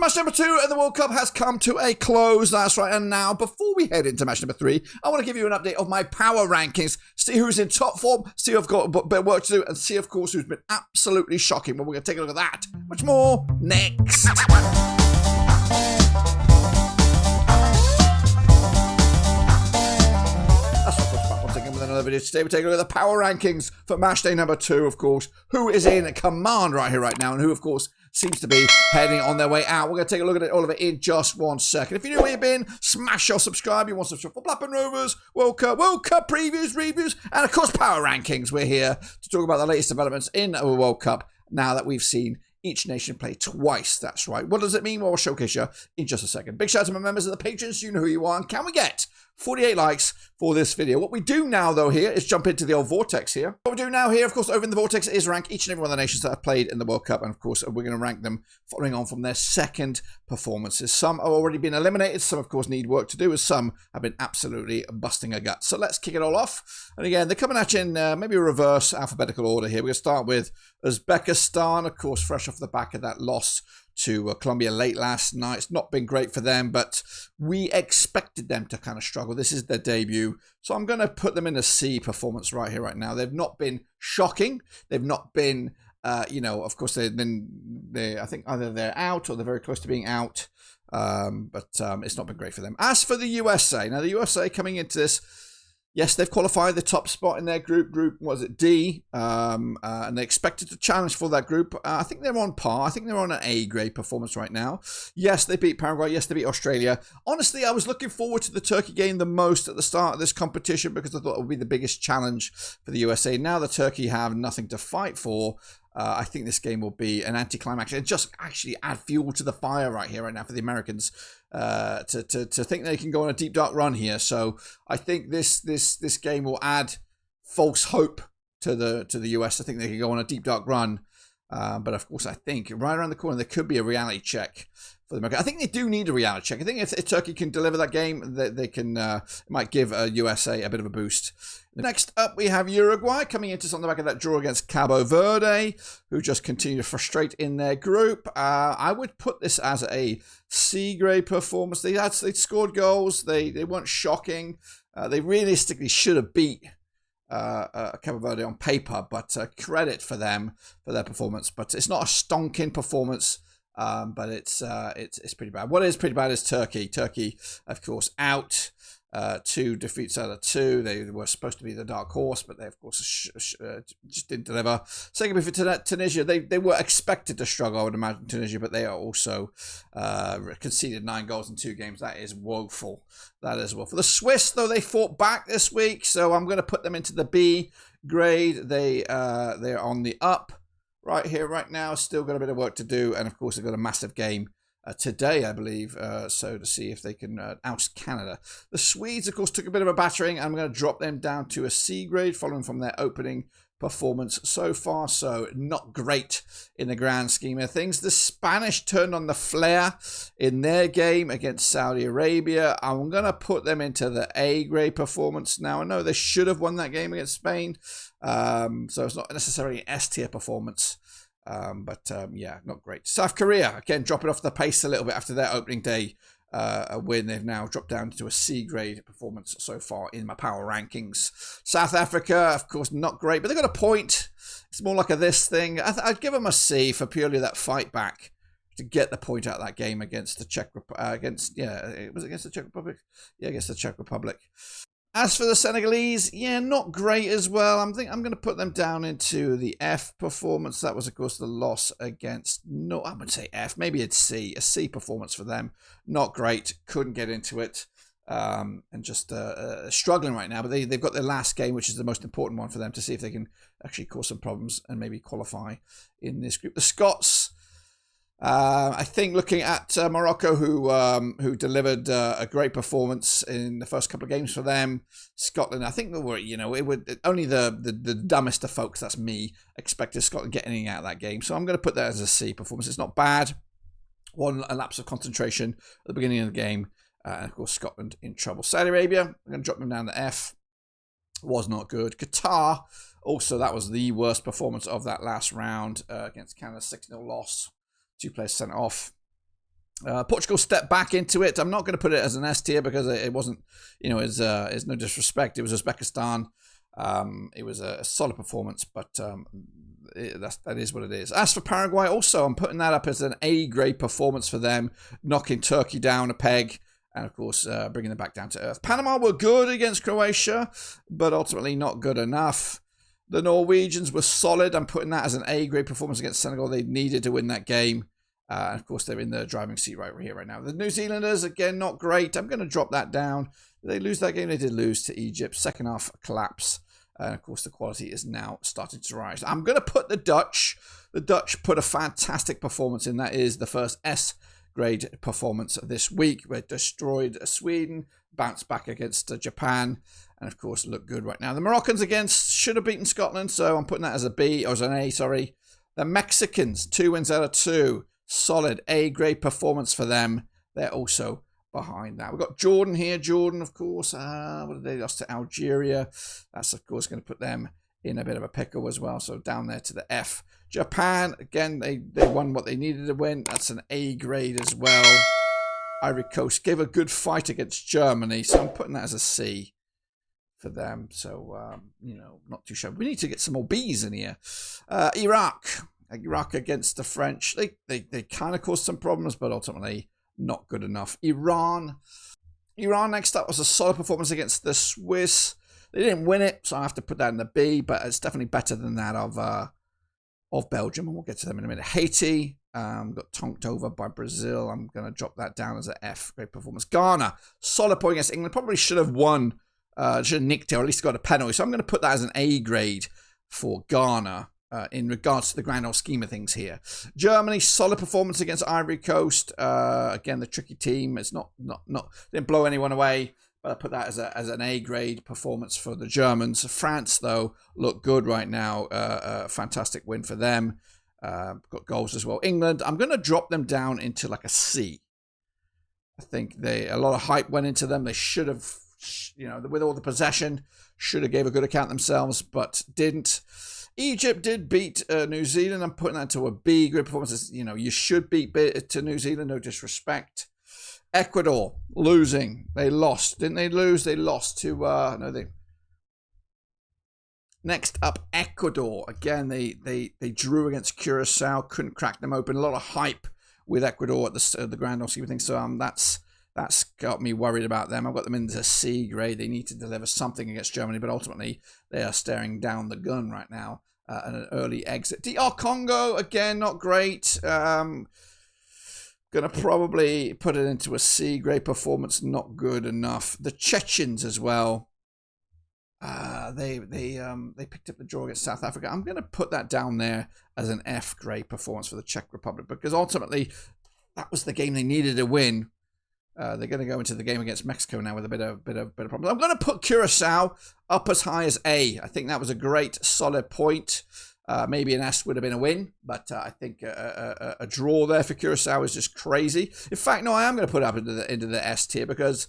Match number 2 in the World Cup has come to a close, that's right, and now before we head into match number 3, I want to give you an update of my power rankings, see who's in top form, see who I've got a bit of work to do, and see, of course, who's been absolutely shocking. Well, we're going to take a look at that. Much more next. That's right, once again with another video. Today we're taking a look at the power rankings for match day number 2, of course. Who is in command right here, right now, and who, of course, seems to be heading on their way out. We're going to take a look at all of it in just 1 second. If you know where you've been, smash your subscribe. You want to subscribe for Blackburn Rovers, World Cup previews, reviews, and of course power rankings. We're here to talk about the latest developments in the World Cup now that we've seen each nation play twice. That's right. What does it mean? Well, I'll showcase you in just a second. Big shout out to my members of the patrons. You know who you are. And can we get 48 likes for this video? What we do now, though, here is jump into the old Vortex here. What we do now here, of course, over in the Vortex is rank each and every one of the nations that have played in the World Cup. And, of course, we're going to rank them following on from their second performances. Some have already been eliminated. Some, of course, need work to do, as some have been absolutely busting a gut. So let's kick it all off. And, again, they're coming at you in maybe a reverse alphabetical order here. We're going to start with Uzbekistan, of course, fresh off the back of that loss to Colombia late last night. It's not been great for them, but we expected them to kind of struggle. This is their debut. So I'm going to put them in a C performance right here, right now. They've not been shocking. They've not been, of course, I think either they're out or they're very close to being out. But it's not been great for them. As for the USA, now the USA coming into this, yes, they've qualified the top spot in their group. Was it D? And they expected to challenge for that group. I think they're on par. I think they're on an A grade performance right now. Yes, they beat Paraguay. Yes, they beat Australia. Honestly, I was looking forward to the Turkey game the most at the start of this competition because I thought it would be the biggest challenge for the USA. Now the Turkey have nothing to fight for. I think this game will be an anticlimax and just actually add fuel to the fire right here, right now for the Americans to think they can go on a deep dark run here. So I think this game will add false hope to the US. I think they can go on a deep dark run, but of course I think right around the corner there could be a reality check for the Americans. I think they do need a reality check. I think if Turkey can deliver that game, they can it might give USA a bit of a boost. Next up, we have Uruguay coming into on the back of that draw against Cabo Verde, who just continue to frustrate in their group. I would put this as a C grade performance. They scored goals. They weren't shocking. They realistically should have beat Cabo Verde on paper, but credit for them for their performance. But it's not a stonking performance. But it's pretty bad. What is pretty bad is Turkey. Turkey, of course, out. 2 defeats out of 2. They were supposed to be the dark horse, but they, of course, just didn't deliver. Secondly, for Tunisia, they were expected to struggle, I would imagine, Tunisia, but they are also conceded 9 goals in 2 games. That is woeful. That is woeful. The Swiss, though, they fought back this week, so I'm going to put them into the B grade. They're on the up right here, right now. Still got a bit of work to do, and of course, they've got a massive game today, I believe, so to see if they can oust Canada. The Swedes, of course, took a bit of a battering. I'm going to drop them down to a C grade following from their opening performance. So far, so not great in the grand scheme of things. The Spanish turned on the flare in their game against Saudi Arabia. I'm going to put them into the A grade performance. Now, I know they should have won that game against Spain, so it's not necessarily an S tier performance. Yeah, not great. South Korea, again, dropping off the pace a little bit after their opening day win. They've now dropped down to a C grade performance so far in my power rankings. South Africa, of course, not great, but they got a point. It's more like a this thing. I'd give them a C for purely that fight back to get the point out of that game against the Czech Republic. Was it against the Czech Republic? Yeah, against the Czech Republic. As for the Senegalese, yeah, not great as well. I'm going to put them down into the F performance. That was, of course, the loss against, no, I would say F. Maybe it's C. A C performance for them. Not great. Couldn't get into it. And just struggling right now. But they've got their last game, which is the most important one for them, to see if they can actually cause some problems and maybe qualify in this group. The Scots, I think looking at Morocco, who delivered a great performance in the first couple of games for them. Scotland, I think only the dumbest of folks, that's me, expected Scotland getting out of that game. So I'm going to put that as a C performance. It's not bad. A lapse of concentration at the beginning of the game. And of course, Scotland in trouble. Saudi Arabia, I'm going to drop them down to F. Was not good. Qatar, also, that was the worst performance of that last round against Canada. 6-0 loss. 2 players sent off. Portugal stepped back into it. I'm not going to put it as an S tier because it wasn't, it's no disrespect. It was Uzbekistan. It was a solid performance, but that is what it is. As for Paraguay, also, I'm putting that up as an A-grade performance for them, knocking Turkey down a peg, and of course, bringing them back down to earth. Panama were good against Croatia, but ultimately not good enough. The Norwegians were solid. I'm putting that as an A-grade performance against Senegal. They needed to win that game. And of course, they're in the driving seat right here, right now. The New Zealanders, again, not great. I'm going to drop that down. Did they lose that game? They did lose to Egypt. Second half collapse. And of course, the quality is now starting to rise. I'm going to put the Dutch. The Dutch put a fantastic performance in. That is the first S-grade performance this week. They destroyed Sweden, bounced back against Japan, and of course, look good right now. The Moroccans, again, should have beaten Scotland, so I'm putting that as a B, or as an A, sorry. The Mexicans, 2 wins out of 2. Solid A-grade performance for them. They're also behind that. We've got Jordan here. Jordan, of course. What did they lost to Algeria? That's, of course, going to put them in a bit of a pickle as well. So down there to the F. Japan, again, they won what they needed to win. That's an A-grade as well. Ivory Coast gave a good fight against Germany. So I'm putting that as a C for them. So, not too sure. We need to get some more Bs in here. Iraq against the French. They kind of caused some problems, but ultimately not good enough. Iran next up was a solid performance against the Swiss. They didn't win it, so I have to put that in the B, but it's definitely better than that of Belgium, and we'll get to them in a minute. Haiti got tonked over by Brazil. I'm going to drop that down as an F. Great performance. Ghana, solid point against England. Probably should have won, should have nicked it, or at least got a penalty. So I'm going to put that as an A grade for Ghana. In regards to the grand old scheme of things here. Germany, solid performance against Ivory Coast. Again, the tricky team. It's not didn't blow anyone away, but I put that as an A-grade performance for the Germans. France, though, look good right now. Fantastic win for them. Got goals as well. England, I'm going to drop them down into like a C. I think a lot of hype went into them. They should have, with all the possession, should have gave a good account themselves, but didn't. Egypt did beat New Zealand. I'm putting that to a B. Good performances. You should beat to New Zealand. No disrespect. Ecuador losing. They lost. Didn't they lose? They lost to Next up, Ecuador. Again, they drew against Curacao. Couldn't crack them open. A lot of hype with Ecuador at the grand scheme of things. So that's got me worried about them. I've got them in the C grade. They need to deliver something against Germany, but ultimately they are staring down the gun right now at an early exit. DR Congo, again, not great. Going to probably put it into a C grade performance, not good enough. The Chechens as well. They picked up the draw against South Africa. I'm going to put that down there as an F grade performance for the Czech Republic because ultimately that was the game they needed to win. They're going to go into the game against Mexico now with a bit of problems. I'm going to put Curacao up as high as A. I think that was a great, solid point. Maybe an S would have been a win, but I think a draw there for Curacao is just crazy. In fact, no, I am going to put it up into the S tier because,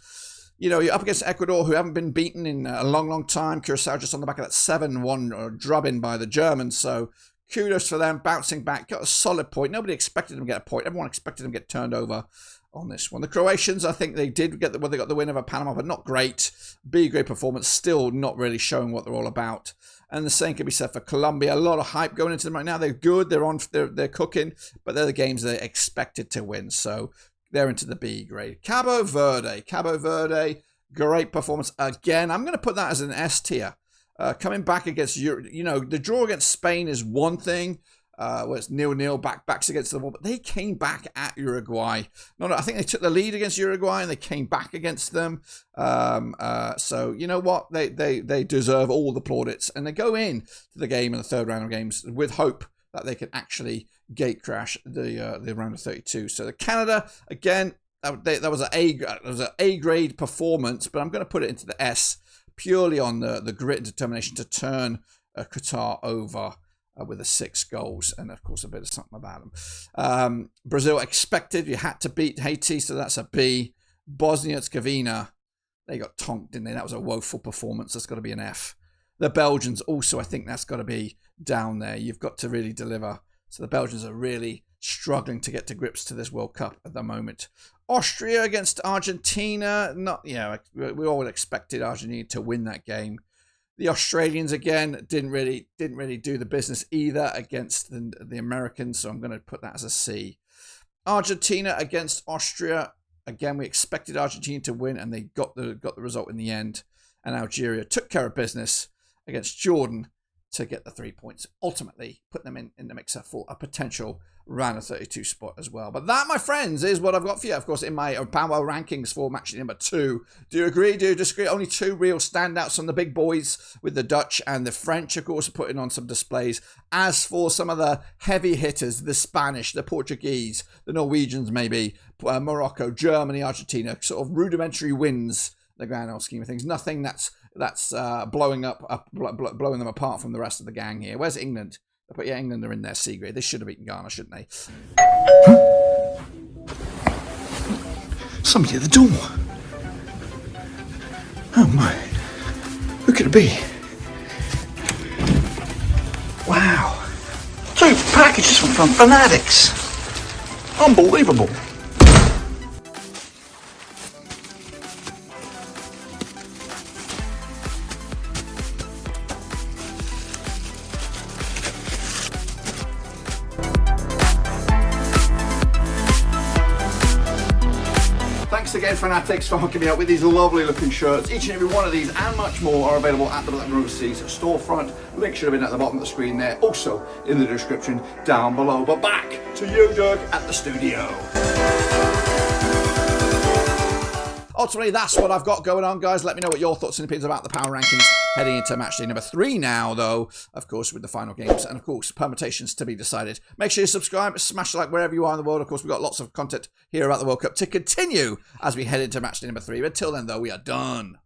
you're up against Ecuador, who haven't been beaten in a long, long time. Curacao just on the back of that 7-1 drubbing by the Germans. So kudos for them, bouncing back, got a solid point. Nobody expected them to get a point. Everyone expected them to get turned over on this one. The Croatians, I think they did get they got the win over Panama, but not great. B grade performance, still not really showing what they're all about. And the same can be said for Colombia. A lot of hype going into them right now. They're good. They're cooking, but they're the games they're expected to win. So they're into the B grade. Cabo Verde, great performance again. I'm going to put that as an S tier. Coming back against the draw against Spain is one thing. Where it's 0-0, backs against the wall, but they came back at Uruguay. I think they took the lead against Uruguay and they came back against them. So you know what? They deserve all the plaudits, and they go in to the game in the third round of games with hope that they can actually gate crash the round of 32. So the Canada again, that was an A grade performance, but I'm going to put it into the S purely on the grit and determination to turn Qatar over. With the 6 goals and of course a bit of something about them. Brazil expected, you had to beat Haiti, so that's a B. Bosnia-Herzegovina, they got tonked, didn't they? That was a woeful performance. That's got to be an F. The Belgians also, I think that's got to be down there. You've got to really deliver. So the Belgians are really struggling to get to grips to this World Cup at the moment. Austria against Argentina. Not, we all expected Argentina to win that game. The Australians again didn't really do the business either against the Americans, so I'm going to put that as a C. Argentina against Austria. Again, we expected Argentina to win, and they got the result in the end. And Algeria took care of business against Jordan to get the 3 points. Ultimately, put them in the mixer for a potential round of 32 spot as well. But that, my friends, is what I've got for you, of course, in my power rankings for match number 2. Do you agree? Do you disagree? Only 2 real standouts on the big boys, with the Dutch and the French, of course, putting on some displays. As for some of the heavy hitters, the Spanish, the Portuguese, the Norwegians maybe, Morocco, Germany, Argentina, sort of rudimentary wins, the grand scheme of things. Nothing that's blowing them apart from the rest of the gang here. Where's England? But yeah, England are in their C grade. They should have beaten Ghana, shouldn't they? Somebody at the door. Oh my. Who could it be? Wow. 2 packages from Fanatics. Unbelievable. Thanks again, Fanatics, for hooking me up with these lovely looking shirts. Each and every one of these and much more are available at the Black Overseas storefront. Link should have been at the bottom of the screen there, also in the description down below. But back to you, Doug, at the studio. Ultimately, that's what I've got going on, guys. Let me know what your thoughts and opinions about the power rankings heading into match day number 3 now, though, of course, with the final games and, of course, permutations to be decided. Make sure you subscribe, smash the like wherever you are in the world. Of course, we've got lots of content here about the World Cup to continue as we head into match day number 3. But until then, though, we are done.